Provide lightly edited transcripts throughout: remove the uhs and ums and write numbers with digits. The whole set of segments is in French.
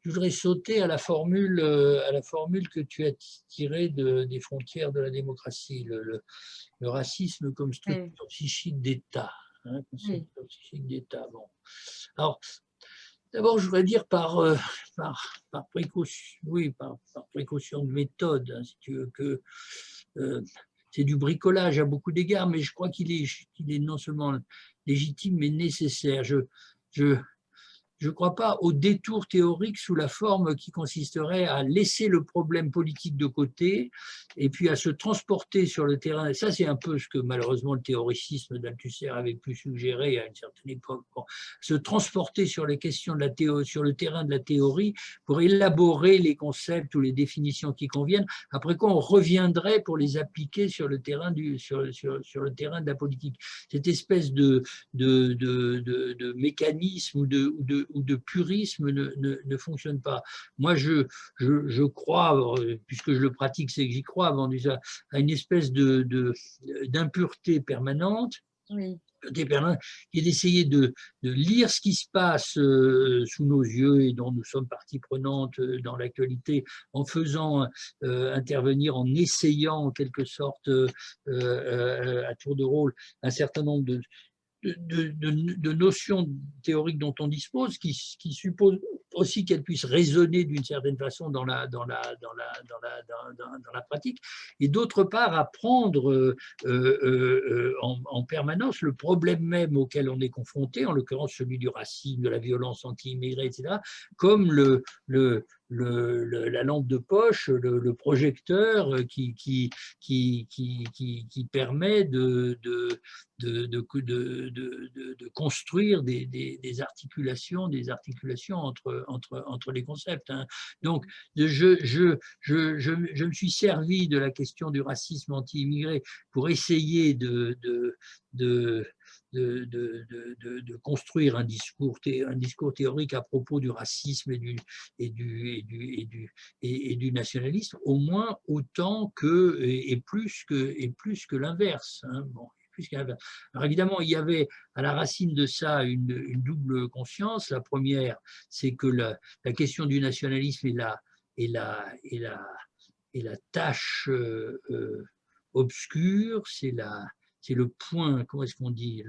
je voudrais sauter à la formule que tu as tirée des frontières de la démocratie, le racisme comme Oui, structure psychique d'État. Hein, comme oui, structure psychique d'État. Bon. Alors, d'abord, je voudrais dire par précaution, oui, par précaution de méthode, hein, si tu veux, que euh, c'est du bricolage à beaucoup d'égards, mais je crois qu'il est non seulement légitime, mais nécessaire. Je, je ne crois pas au détour théorique sous la forme qui consisterait à laisser le problème politique de côté et puis à se transporter sur le terrain. Et ça, c'est un peu ce que malheureusement le théoricisme d'Althusser avait pu suggérer à une certaine époque. Bon, se transporter sur les questions de la théorie, sur le terrain de la théorie pour élaborer les concepts ou les définitions qui conviennent, après quoi on reviendrait pour les appliquer sur le terrain, sur le terrain de la politique. Cette espèce de mécanisme ou de purisme ne fonctionne pas. Moi, je crois, puisque je le pratique, c'est que j'y crois, avant déjà, à une espèce d'impureté permanente oui, qui est d'essayer de lire ce qui se passe sous nos yeux et dont nous sommes partie prenante dans l'actualité en faisant intervenir, en essayant en quelque sorte à tour de rôle un certain nombre de notions théoriques dont on dispose, qui supposent aussi qu'elles puissent résonner d'une certaine façon dans la pratique, et d'autre part apprendre en permanence le problème même auquel on est confronté, en l'occurrence celui du racisme, de la violence anti-immigrée, etc., comme la lampe de poche, le projecteur qui permet de construire des articulations entre les concepts. Hein. Donc, je me suis servi de la question du racisme anti-immigré pour essayer de, de construire un discours théorique à propos du racisme et du nationalisme, au moins autant que, et plus que l'inverse. Hein. Bon, alors évidemment, il y avait à la racine de ça une double conscience. La première, c'est que la question du nationalisme est la, est la, est la tâche obscure, c'est le point, comment est-ce qu'on dit,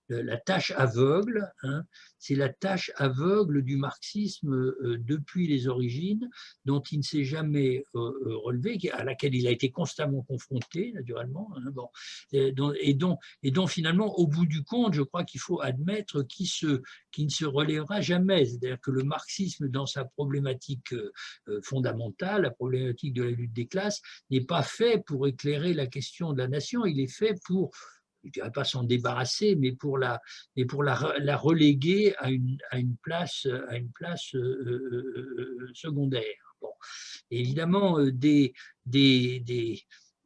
la tâche aveugle, hein, c'est la tâche aveugle du marxisme depuis les origines, dont il ne s'est jamais relevé, à laquelle il a été constamment confronté, naturellement, hein, bon, et dont finalement, au bout du compte, je crois qu'il faut admettre qui ne se relèvera jamais. C'est-à-dire que le marxisme, dans sa problématique fondamentale, la problématique de la lutte des classes, n'est pas fait pour éclairer la question de la nation, il est fait pour, je ne dirais pas s'en débarrasser, mais pour la reléguer à une place secondaire. Bon. Et évidemment,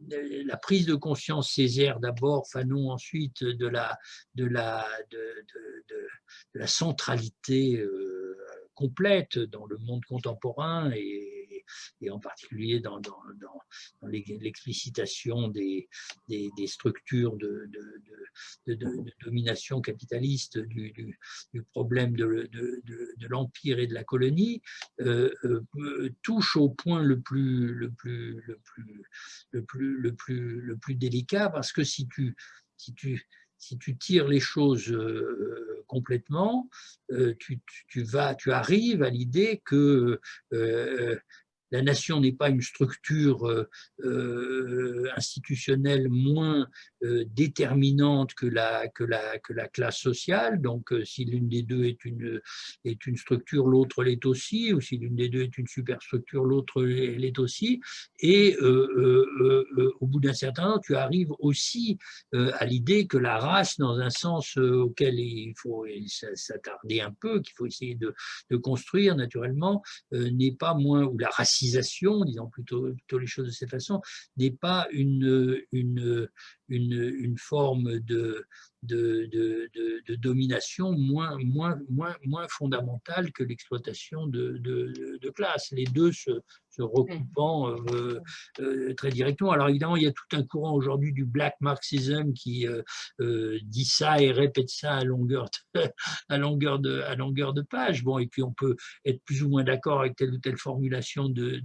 la prise de conscience Césaire d'abord, Fanon ensuite, de la centralité complète dans le monde contemporain et en particulier dans l'explicitation des structures de domination capitaliste du problème de l'empire et de la colonie, touche au point le plus délicat, parce que si tu, si tu tires les choses complètement, tu arrives à l'idée que la nation n'est pas une structure institutionnelle moins déterminante que la classe sociale. Donc, si l'une des deux est une structure, l'autre l'est aussi, ou si l'une des deux est une superstructure, l'autre l'est aussi. Et au bout d'un certain temps, tu arrives aussi à l'idée que la race, dans un sens auquel il faut s'attarder un peu, qu'il faut essayer de construire naturellement, n'est pas moins, ou la racisation, disons plutôt les choses de cette façon, n'est pas une forme de domination moins fondamentale que l'exploitation de classe, les deux se recoupant très directement. Alors évidemment, il y a tout un courant aujourd'hui du black marxism qui dit ça et répète ça à longueur à longueur de page. Bon, et puis on peut être plus ou moins d'accord avec telle ou telle formulation de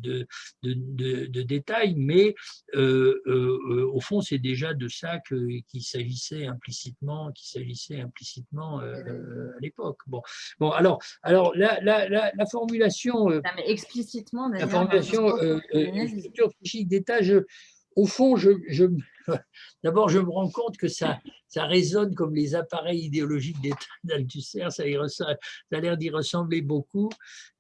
détails, mais au fond, c'est déjà de ça qu'il s'agissait implicitement à l'époque. Bon, alors la formulation, Non, mais explicitement, la d'ailleurs, dans le formulation discours sur le nazisme. structure psychique d'État, au fond, d'abord, je me rends compte que ça résonne comme les appareils idéologiques d'État d'Althusser, ça a l'air d'y ressembler beaucoup.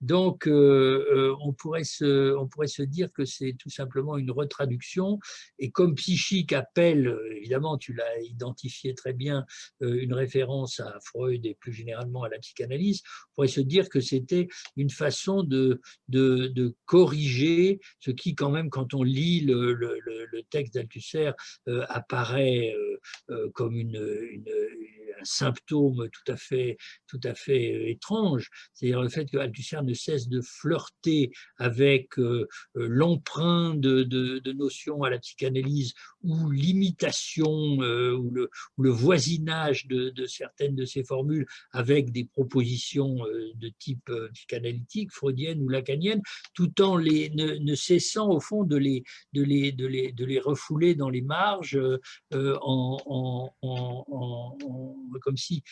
Donc, on pourrait se dire que c'est tout simplement une retraduction. Et comme psychique appelle, évidemment, tu l'as identifié très bien, une référence à Freud et plus généralement à la psychanalyse, on pourrait se dire que c'était une façon de corriger ce qui, quand même, quand on lit le texte d'Althusser, apparaît comme un symptôme tout à fait étrange, c'est-à-dire le fait que Althusser ne cesse de flirter avec l'emprunt de notions à la psychanalyse ou l'imitation ou le voisinage de certaines de ces formules avec des propositions de type psychanalytique, freudienne ou lacanienne, tout en ne cessant au fond de les refouler dans les marges comme si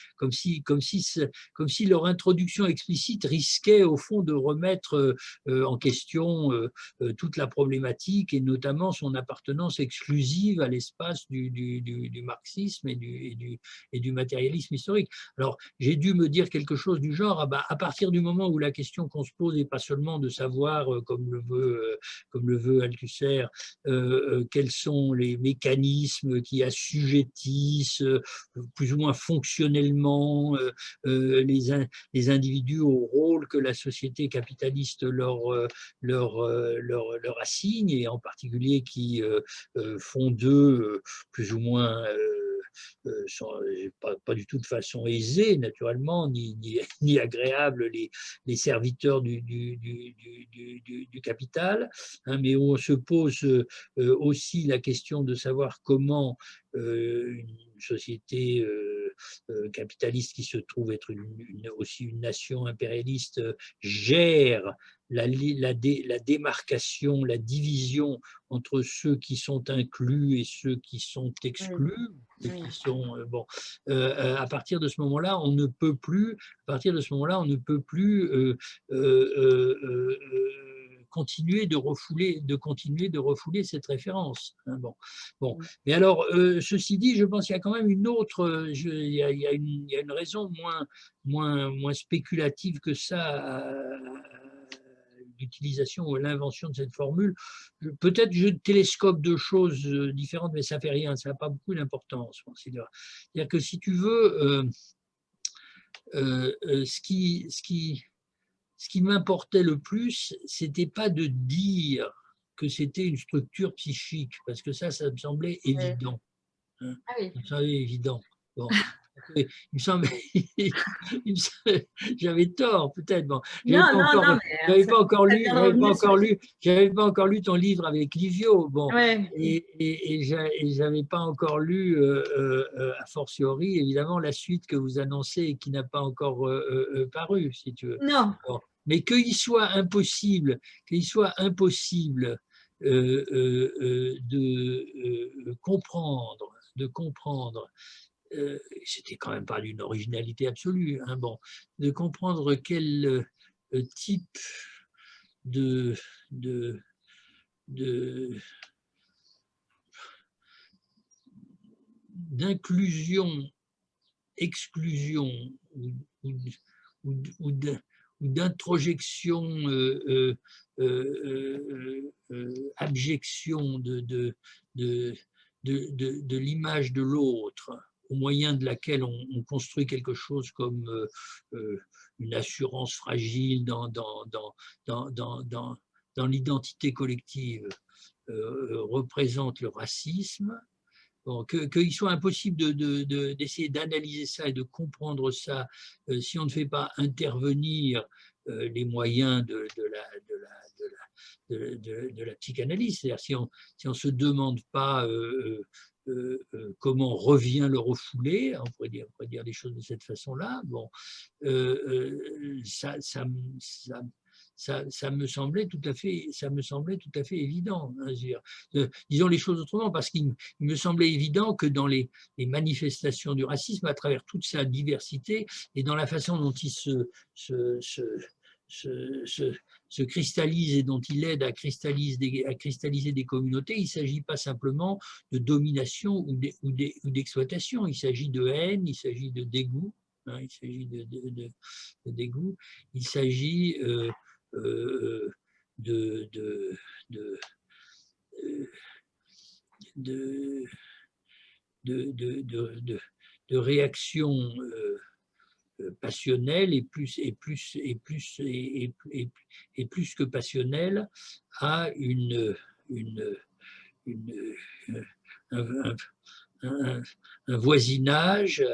leur introduction explicite risquait au fond de remettre en question toute la problématique et notamment son appartenance exclusive à l'espace du marxisme et du matérialisme historique. Alors, j'ai dû me dire quelque chose du genre, à partir du moment où la question qu'on se pose n'est pas seulement de savoir, comme le veut Althusser, quels sont les mécanismes qui assujettissent plus ou moins fonctionnellement les individus au rôle que la société capitaliste leur assigne, et en particulier qui font d'eux plus ou moins pas du tout de façon aisée, naturellement, ni agréable, les serviteurs du capital, hein, mais on se pose aussi la question de savoir comment une société capitaliste qui se trouve être aussi une nation impérialiste gère la démarcation, la division entre ceux qui sont inclus et ceux qui sont exclus. Oui. Qui sont, à partir de ce moment-là, on ne peut plus, continuer de refouler cette référence. Hein, bon. Mais alors, ceci dit, je pense qu'il y a quand même une autre, il y a une raison moins spéculative que ça l'utilisation ou l'invention de cette formule. Peut-être je télescope deux choses différentes, mais ça ne fait rien, ça n'a pas beaucoup d'importance. C'est-à-dire que si tu veux, ce qui m'importait le plus, c'était pas de dire que c'était une structure psychique, parce que ça me semblait évident. Hein, ah oui. ça me semblait évident. Bon. Il me semble, j'avais tort peut-être. Bon, j'avais pas encore lu ton livre avec Livio. Bon, ouais. et j'avais pas encore lu a fortiori évidemment la suite que vous annoncez et qui n'a pas encore paru, si tu veux. Non. Bon. Mais qu'il soit impossible de comprendre, c'était quand même pas d'une originalité absolue, hein, de comprendre quel type d'inclusion, exclusion ou d'introjection, abjection de l'image de l'autre, au moyen de laquelle on construit quelque chose comme une assurance fragile dans l'identité collective, représente le racisme. bon, qu'il soit impossible d'essayer d'analyser ça et de comprendre ça si on ne fait pas intervenir les moyens de la psychanalyse. C'est-à-dire si on ne se demande pas comment revient le refoulé, on pourrait dire les choses de cette façon-là, bon, ça me semblait tout à fait évident. Hein, disons les choses autrement, parce qu'il me semblait évident que dans les manifestations du racisme, à travers toute sa diversité et dans la façon dont il se cristallise et dont il aide à cristalliser des communautés, il ne s'agit pas simplement de domination ou d'exploitation, il s'agit de haine, il s'agit de dégoût, hein, il s'agit de dégoût, il s'agit de, de, de, de, de réactions passionnelle et plus que passionnelle à un, un voisinage,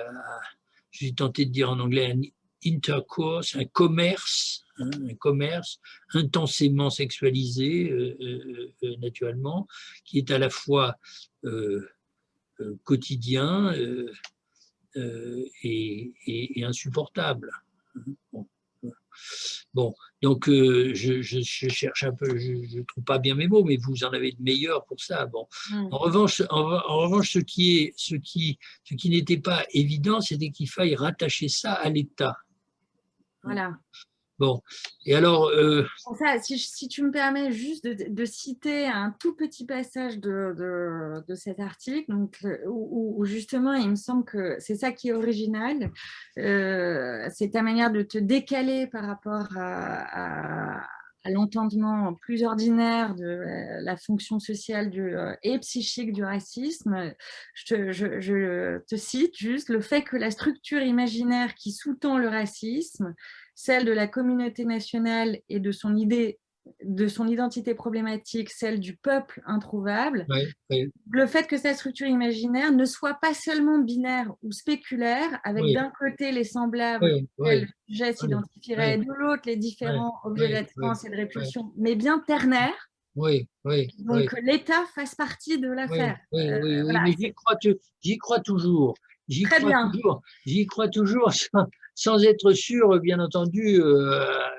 j'ai tenté de dire en anglais un intercourse, un commerce intensément sexualisé naturellement, qui est à la fois quotidien et insupportable. Bon, donc je cherche un peu, je ne trouve pas bien mes mots, mais vous en avez de meilleurs pour ça. Bon. En revanche, ce qui n'était pas évident, c'était qu'il faille rattacher ça à l'État. Voilà. Bon, et alors… Ça, si tu me permets juste de citer un tout petit passage de cet article, donc, où justement, il me semble que c'est ça qui est original, c'est ta manière de te décaler par rapport à l'entendement plus ordinaire de la fonction sociale et psychique du racisme. Je te cite juste le fait que la structure imaginaire qui sous-tend le racisme, celle de la communauté nationale et de son identité problématique, celle du peuple introuvable, le fait que cette structure imaginaire ne soit pas seulement binaire ou spéculaire, avec d'un côté les semblables, le sujet s'identifierait, et de l'autre les différents objets d'attirance et de répulsion, mais bien ternaire. Donc l'État fasse partie de l'affaire. Oui, mais j'y crois toujours. J'y crois toujours sans être sûr, bien entendu.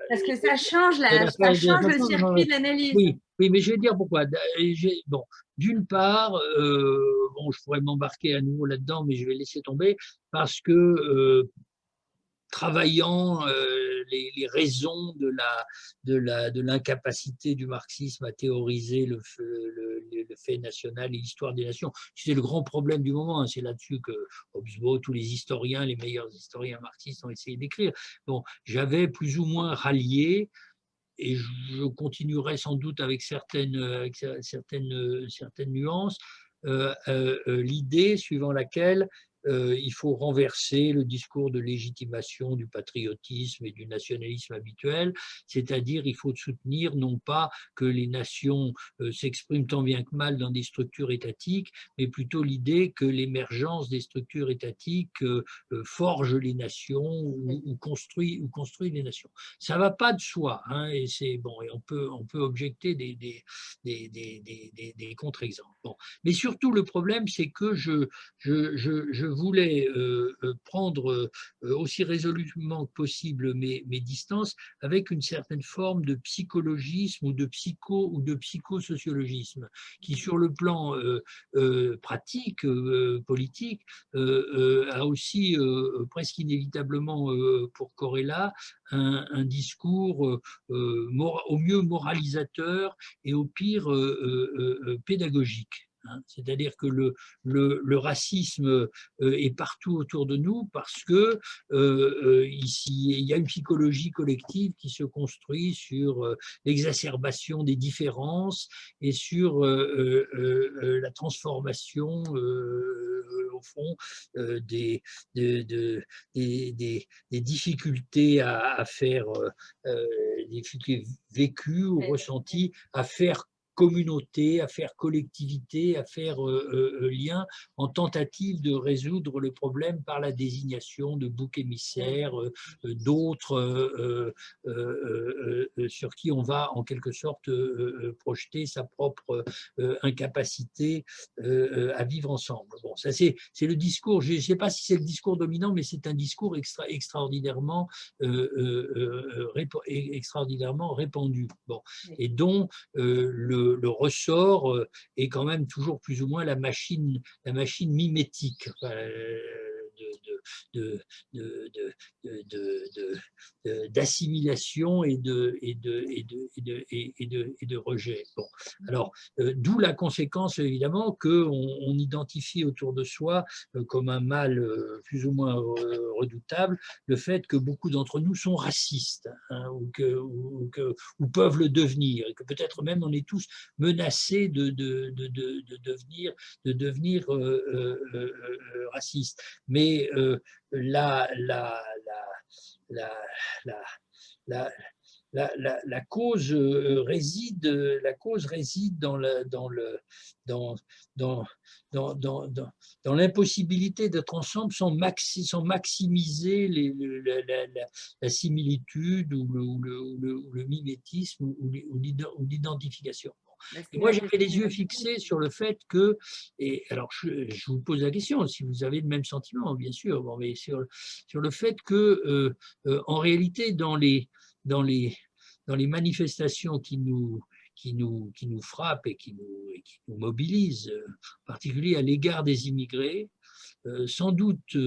Parce que ça change le circuit de l'analyse. Oui, mais je vais dire pourquoi. Bon, d'une part, bon, je pourrais m'embarquer à nouveau là-dedans, mais je vais laisser tomber parce que travaillant les raisons de l'incapacité du marxisme à théoriser le fait national et l'histoire des nations. C'est le grand problème du moment, hein. C'est là-dessus que Hobsbawm, tous les historiens, les meilleurs historiens marxistes ont essayé d'écrire. Bon, j'avais plus ou moins rallié, et je continuerai sans doute avec certaines nuances, l'idée suivant laquelle il faut renverser le discours de légitimation du patriotisme et du nationalisme habituel, c'est-à-dire il faut soutenir non pas que les nations s'expriment tant bien que mal dans des structures étatiques, mais plutôt l'idée que l'émergence des structures étatiques forge les nations ou construit les nations. Ça ne va pas de soi, hein, et bon, et on peut objecter des contre-exemples. Bon. Mais surtout, le problème, c'est que je voulais prendre aussi résolument que possible mes distances avec une certaine forme de psychologisme ou de psychosociologisme qui, sur le plan pratique, politique, a aussi presque inévitablement pour corrélat un discours au mieux moralisateur et au pire pédagogique. C'est-à-dire que le racisme est partout autour de nous parce que ici, il y a une psychologie collective qui se construit sur l'exacerbation des différences et sur la transformation au fond des difficultés à faire, des difficultés vécues ou ressenties à faire communauté, à faire collectivité, à faire lien, en tentative de résoudre le problème par la désignation de boucs émissaires, d'autres sur qui on va en quelque sorte projeter sa propre incapacité à vivre ensemble. Bon, ça c'est le discours, je ne sais pas si c'est le discours dominant, mais c'est un discours extraordinairement répandu. Bon. Et dont le ressort est quand même toujours plus ou moins la machine mimétique. D'assimilation et de rejet. Bon. Alors, d'où la conséquence, évidemment, qu'on identifie autour de soi comme un mal plus ou moins redoutable, le fait que beaucoup d'entre nous sont racistes, hein, ou peuvent le devenir, et que peut-être même on est tous menacés de devenir racistes. Mais la, la, la, la, la, la cause réside dans l'impossibilité d'être ensemble sans maximiser la similitude ou le mimétisme ou l'identification. Et moi, j'avais les yeux fixés sur le fait que, et alors je vous pose la question, si vous avez le même sentiment, bien sûr, bon, mais sur le fait que, en réalité, dans les manifestations qui nous frappent et qui nous mobilisent, en particulier à l'égard des immigrés, sans doute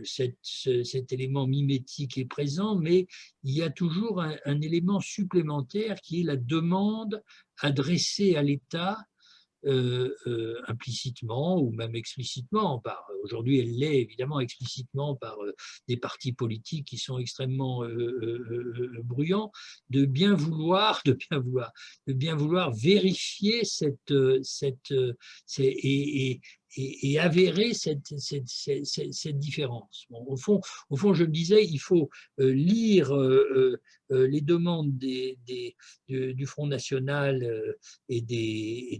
cet élément mimétique est présent, mais il y a toujours un élément supplémentaire qui est la demande adressée à l'État implicitement ou même explicitement. Aujourd'hui, elle l'est évidemment explicitement par des partis politiques qui sont extrêmement bruyants, de bien vouloir vérifier et avérer cette différence. Bon, au fond, je me disais, il faut lire les demandes du Front National et des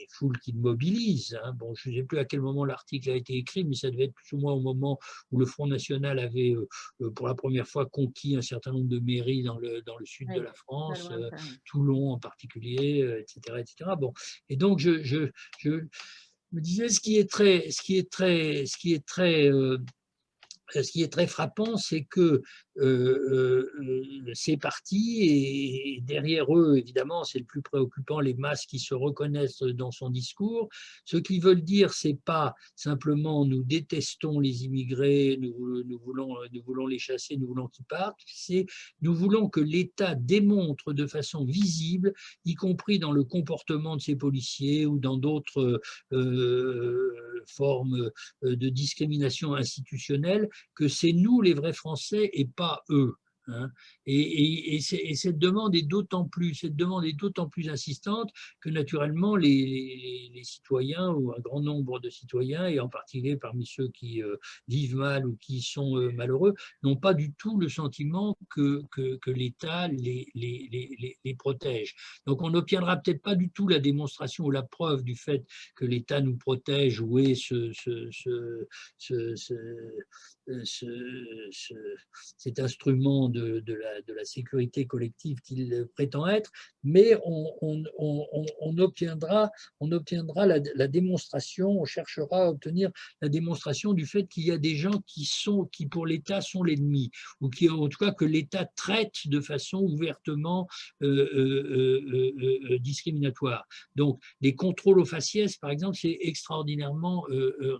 foules qui le mobilisent. Hein. Bon, je ne sais plus à quel moment l'article a été écrit, mais ça devait être plus ou moins au moment où le Front National avait pour la première fois conquis un certain nombre de mairies dans le sud de la France, Toulon en particulier, etc., etc. Bon, et donc je me disais, ce qui est très frappant, c'est que ces partis, et derrière eux, évidemment, c'est le plus préoccupant, les masses qui se reconnaissent dans son discours. Ce qu'ils veulent dire, c'est pas simplement nous détestons les immigrés, nous voulons les chasser, nous voulons qu'ils partent, c'est nous voulons que l'État démontre de façon visible, y compris dans le comportement de ses policiers ou dans d'autres formes de discrimination institutionnelle, que c'est nous les vrais Français et pas eux. Hein. Et cette demande est d'autant plus insistante que naturellement les citoyens ou un grand nombre de citoyens, et en particulier parmi ceux qui vivent mal ou qui sont malheureux, n'ont pas du tout le sentiment que l'État les protège. Donc on n'obtiendra peut-être pas du tout la démonstration ou la preuve du fait que l'État nous protège ou est cet instrument de la sécurité collective qu'il prétend être, mais on obtiendra la démonstration, on cherchera à obtenir la démonstration du fait qu'il y a des gens qui pour l'État sont l'ennemi, ou qui en tout cas que l'État traite de façon ouvertement discriminatoire. Donc les contrôles aux faciès, par exemple, c'est extraordinairement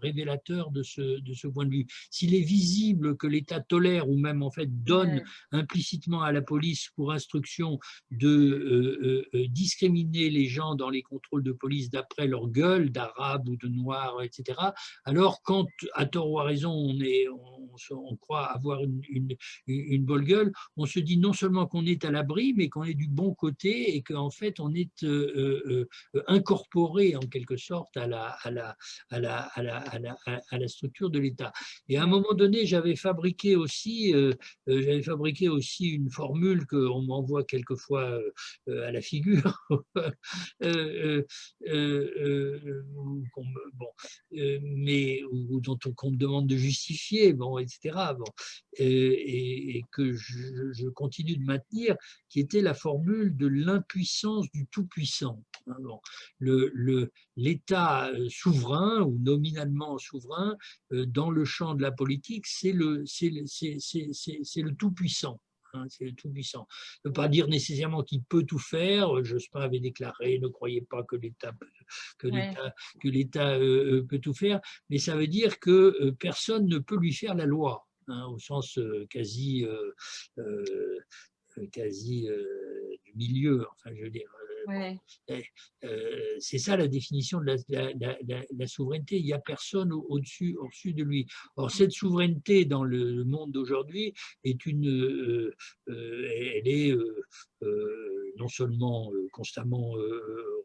révélateur de ce point de vue. S'il est visible que l'État tolère ou même en fait donne implicitement à la police pour instruction de discriminer les gens dans les contrôles de police d'après leur gueule, d'arabe ou de noir, etc., alors quand, à tort ou à raison, on on croit avoir une bonne gueule, on se dit non seulement qu'on est à l'abri, mais qu'on est du bon côté et qu'en fait on est incorporé en quelque sorte à la structure de l'État. Et à un moment donné, j'avais fabriqué aussi une formule qu'on m'envoie quelquefois à la figure, bon, mais qu'on me demande de justifier, bon, etc. Bon, et que je continue de maintenir, qui était la formule de l'impuissance du tout-puissant. Bon, l'État souverain ou nominalement souverain dans le champ de la politique, c'est le tout-puissant. C'est le tout-puissant. Ça ne veut pas dire nécessairement qu'il peut tout faire. Jospin avait déclaré, ne croyez pas que l'État peut tout faire, mais ça veut dire que personne ne peut lui faire la loi, au sens quasi du milieu, enfin je veux dire. C'est ça la définition de la souveraineté. Il n'y a personne au-dessus de lui. Or, cette souveraineté dans le monde d'aujourd'hui elle est non seulement constamment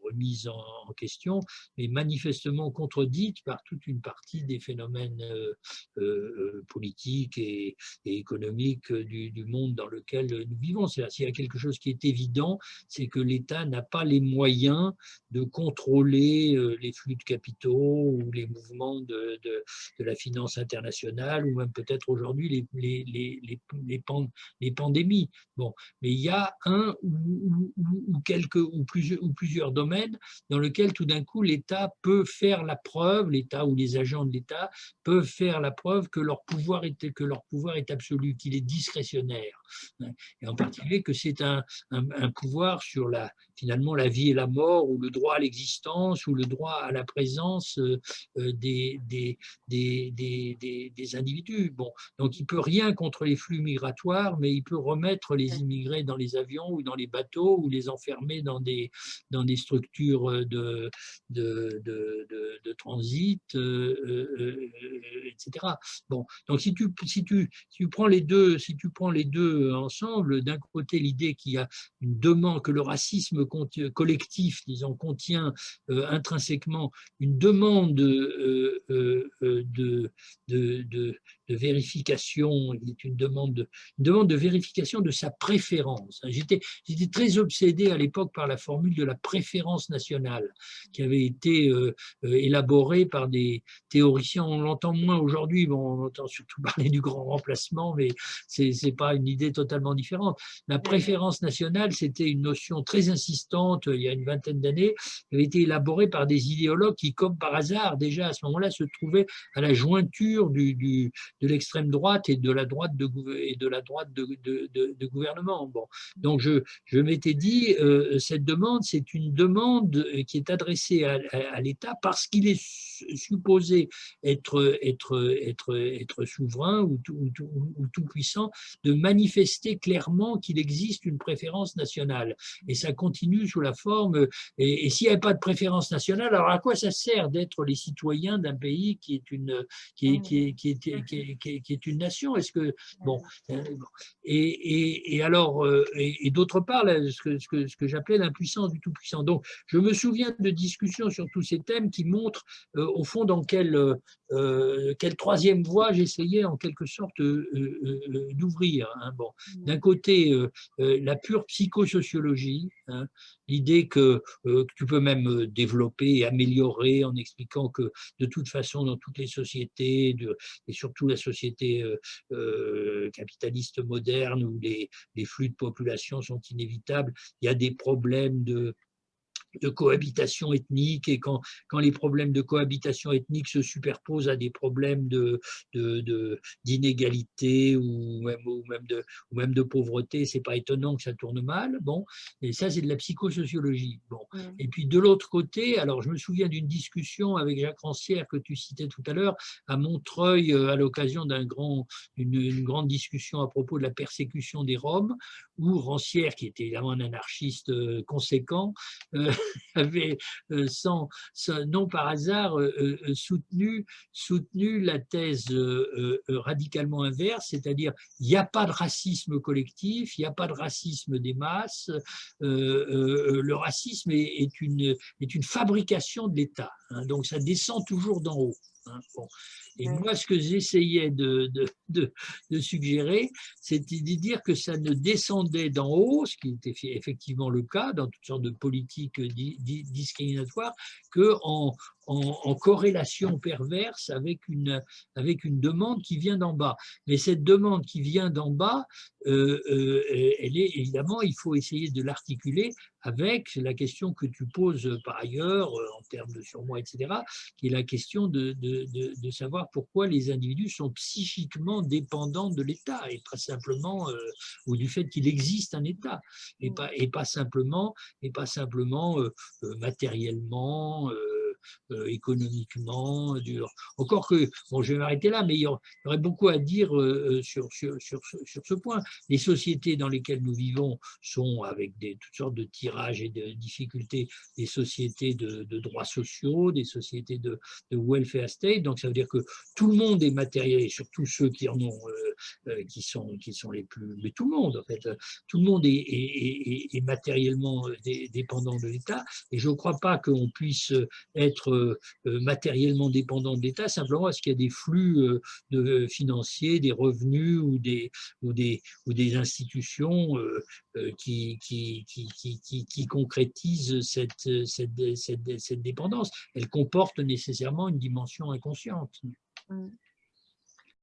remise en question, mais manifestement contredite par toute une partie des phénomènes politiques et économiques du monde dans lequel nous vivons. C'est-à-dire, s'il y a quelque chose qui est évident, c'est que l'État n'a pas les moyens de contrôler les flux de capitaux ou les mouvements de la finance internationale ou même peut-être aujourd'hui les pandémies. Bon, mais il y a un ou plusieurs domaines dans lesquels tout d'un coup l'État peut faire la preuve, l'État ou les agents de l'État peuvent faire la preuve que leur pouvoir est absolu, qu'il est discrétionnaire. Et en particulier que c'est un pouvoir sur finalement la vie et la mort, ou le droit à l'existence, ou le droit à la présence des individus. Bon, donc il ne peut rien contre les flux migratoires, mais il peut remettre les immigrés dans les avions ou dans les bateaux, ou les enfermer dans des structures de transit, etc. Bon, donc si tu prends les deux ensemble, d'un côté l'idée qu'il y a une demande, que le racisme collectif, disons, contient intrinsèquement une demande de vérification, une demande de vérification de sa préférence. J'étais très obsédé à l'époque par la formule de la préférence nationale qui avait été élaborée par des théoriciens. On l'entend moins aujourd'hui, bon, on entend surtout parler du grand remplacement, mais c'est pas une idée totalement différente. La préférence nationale, c'était une notion très insistante il y a une vingtaine d'années, qui avait été élaborée par des idéologues qui, comme par hasard, déjà à ce moment-là, se trouvaient à la jointure de l'extrême droite et de la droite de gouvernement. Bon. Donc je m'étais dit, cette demande, c'est une demande qui est adressée à l'État parce qu'il est supposé être souverain ou tout puissant, de manifester clairement qu'il existe une préférence nationale. Et ça continue sous la forme, et s'il n'y avait pas de préférence nationale, alors à quoi ça sert d'être les citoyens d'un pays qui est une nation? Est-ce que, bon, et alors, et d'autre part, là, ce que j'appelais l'impuissance du tout-puissant. Donc, je me souviens de discussions sur tous ces thèmes qui montrent, au fond, dans quelle troisième voie j'essayais en quelque sorte d'ouvrir. Hein. Bon. D'un côté, la pure psychosociologie, hein, l'idée que tu peux même développer et améliorer en expliquant que de toute façon, dans toutes les sociétés, et surtout la société capitaliste moderne où les flux de population sont inévitables, il y a des problèmes de cohabitation ethnique, et quand les problèmes de cohabitation ethnique se superposent à des problèmes d'inégalité ou même de pauvreté, c'est pas étonnant que ça tourne mal. Bon, et ça c'est de la psychosociologie. Bon, et puis de l'autre côté, alors je me souviens d'une discussion avec Jacques Rancière que tu citais tout à l'heure à Montreuil à l'occasion d'une grande discussion à propos de la persécution des Roms, où Rancière, qui était évidemment un anarchiste conséquent, avait, non par hasard, soutenu la thèse radicalement inverse, c'est-à-dire il n'y a pas de racisme collectif, il n'y a pas de racisme des masses, le racisme est une fabrication de l'État, hein, donc ça descend toujours d'en haut. Hein, bon. Et moi, ce que j'essayais de suggérer, c'était de dire que ça ne descendait d'en haut, ce qui était effectivement le cas dans toutes sortes de politiques discriminatoires, qu'en corrélation perverse avec une demande qui vient d'en bas. Mais cette demande qui vient d'en bas, elle est évidemment, il faut essayer de l'articuler avec la question que tu poses par ailleurs, en termes de surmoi, etc., qui est la question de savoir pourquoi les individus sont psychiquement dépendants de l'État, et pas simplement, ou du fait qu'il existe un État, et pas simplement matériellement, économiquement. Encore que, bon, je vais m'arrêter là, mais il y aurait beaucoup à dire sur ce point. Les sociétés dans lesquelles nous vivons sont, avec toutes sortes de tirages et de difficultés, des sociétés de droits sociaux, des sociétés de welfare state. Donc ça veut dire que tout le monde est matériel, et surtout ceux qui en ont, qui sont les plus, mais tout le monde en fait, tout le monde est matériellement dépendant de l'État. Et je ne crois pas qu'on puisse être matériellement dépendant de l'État simplement parce qu'il y a des flux financiers, des revenus ou des institutions qui concrétisent cette dépendance. Elle comporte nécessairement une dimension inconsciente.